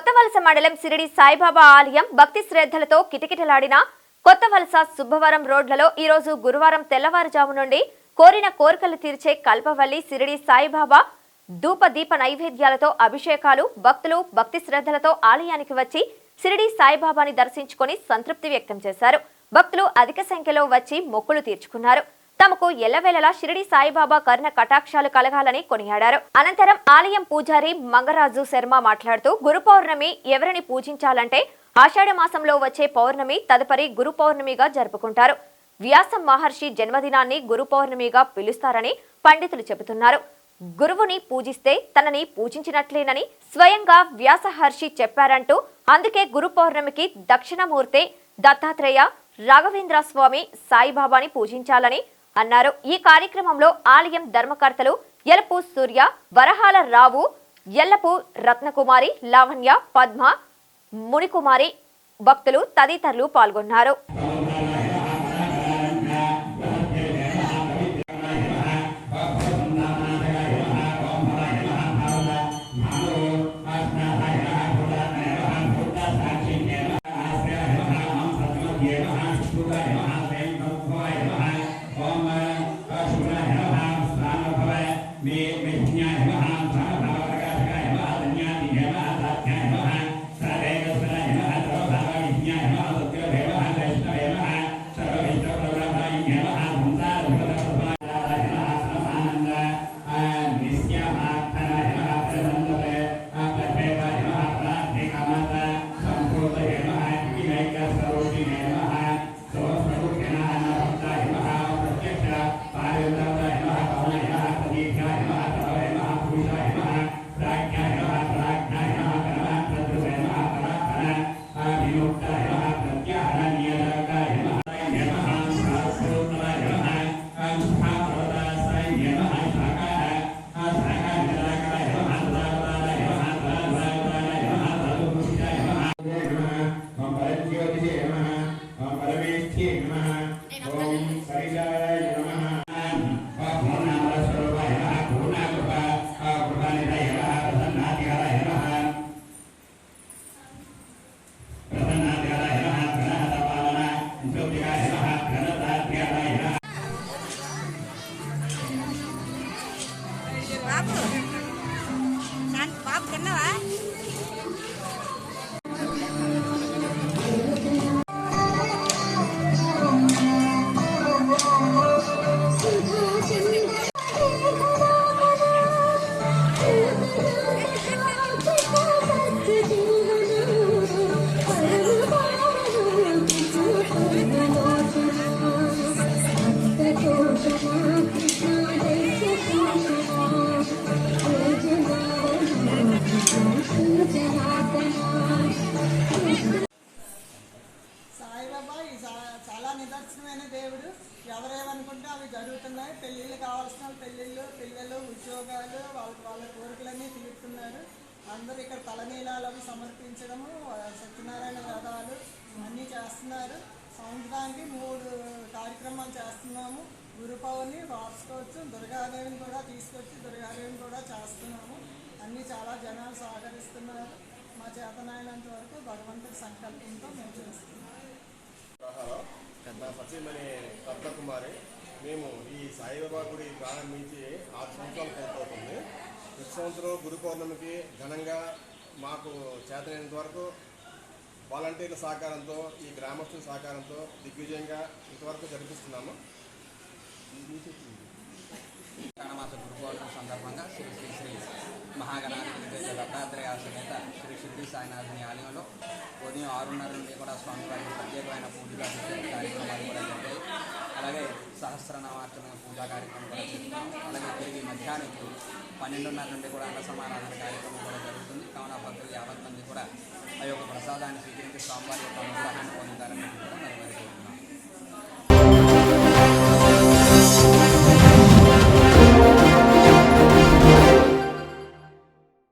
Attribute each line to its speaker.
Speaker 1: కొత్తవలస మండలం సిరిడి సాయిబాబా ఆలయం భక్తి శ్రద్ధలతో కిటకిటలాడిన కొత్తవలస సుబ్బవరం రోడ్లలో ఈ రోజు గురువారం తెల్లవారుజాము నుండి కోరిన కోరికలు తీర్చే కల్పవల్లి సిరిడి సాయిబాబా ధూపదీప నైవేద్యాలతో అభిషేకాలు భక్తులు భక్తి శ్రద్ధలతో ఆలయానికి వచ్చి సిరిడి సాయిబాబాని దర్శించుకొని సంతృప్తి వ్యక్తం చేశారు. భక్తులు అధిక సంఖ్యలో వచ్చి మొక్కులు తీర్చుకున్నారు. తమకు ఎల్లవేళలా షిరిడి సాయిబాబా కరుణ కటాక్షాలు కలగాలని కొనియాడారు. అనంతరం ఆలయం పూజారి మంగరాజు శర్మ మాట్లాడుతూ గురు పౌర్ణమి ఎవరిని పూజించాలంటే ఆషాఢ మాసంలో వచ్చే పౌర్ణమి తదుపరి గురు పౌర్ణమిగా జరుపుకుంటారు. వ్యాస మహర్షి జన్మదినాన్ని గురు పౌర్ణమిగా పిలుస్తారని పండితులు చెబుతున్నారు. గురువుని పూజిస్తే తనని పూజించినట్లేనని స్వయంగా వ్యాసహర్షి చెప్పారంటూ అందుకే గురు పౌర్ణమికి దక్షిణమూర్తి దత్తాత్రేయ రాఘవేంద్ర స్వామి సాయిబాబాని పూజించాలని అన్నారు. ఈ కార్యక్రమంలో ఆలయం ధర్మకర్తలు ఎలపు సూర్య, వరహాల రావు, ఎల్లపు రత్నకుమారి, లావణ్య, పద్మ, మునికుమారి, భక్తులు తదితరులు పాల్గొన్నారు.
Speaker 2: బాబు తిన్నావా?
Speaker 3: సాయిబాబా చాలా నిదర్శనమైన దేవుడు. ఎవరేమనుకుంటే అవి జరుగుతున్నాయి. పెళ్ళిళ్ళు కావాల్సిన పెళ్ళిళ్ళు, పిల్లలు, ఉద్యోగాలు, వాళ్ళ కోరికలన్నీ తీరుతున్నారు. అందరూ ఇక్కడ తలనీలాలు అవి సమర్పించడము, సత్యనారాయణ వ్రతాలు అన్నీ చేస్తున్నారు. సంవత్సరానికి 3 కార్యక్రమాలు చేస్తున్నాము. గురు పౌర్ణమి వార్షికోత్సవం, దుర్గాదేవిని కూడా తీసుకొచ్చి దుర్గాదేవిని కూడా చేస్తున్నాము. అన్నీ చాలా జనాలు సహకరిస్తున్నారు. మా చేతనైనంత వరకు భగవంతుడి సంకల్పంతో మేము చేస్తున్నాం.
Speaker 4: సతీమణి రత్నకుమారి, మేము ఈ సాయిబాబా గుడి ప్రారంభించి 6 సంవత్సరాలు పూర్తవుతుంది. ప్రతి సంవత్సరం గురు పౌర్ణమికి ఘనంగా మాకు చేతనైనంత వరకు వాలంటీర్ల సహకారంతో, ఈ గ్రామస్తుల సహకారంతో దిగ్విజయంగా ఇంతవరకు జరిపిస్తున్నాము.
Speaker 5: మాస గురు పౌర్ణమి సందర్భంగా శ్రీ శ్రీ శ్రీ మహాగణాధిపతి దత్తాత్రేయ సమేత శ్రీ షిరిడి సాయినాథుని ఆలయంలో ఉదయం 6:30 నుండి కూడా స్వామివారికి ప్రత్యేకమైన పూజలు కార్యక్రమాలు కూడా జరిగాయి. అలాగే సహస్రనామార్చన పూజా కార్యక్రమం కూడా చేస్తున్నాం. అలాగే తిరిగి మధ్యాహ్నం 12:30 నుండి కూడా అన్న సమారాధన కార్యక్రమం కూడా జరుగుతుంది. కావున భక్తులు 50 మంది కూడా ఆ యొక్క ప్రసాదాన్ని స్వీకరించి స్వామివారి యొక్క అనుగ్రహాన్ని పొందుతారని కూడా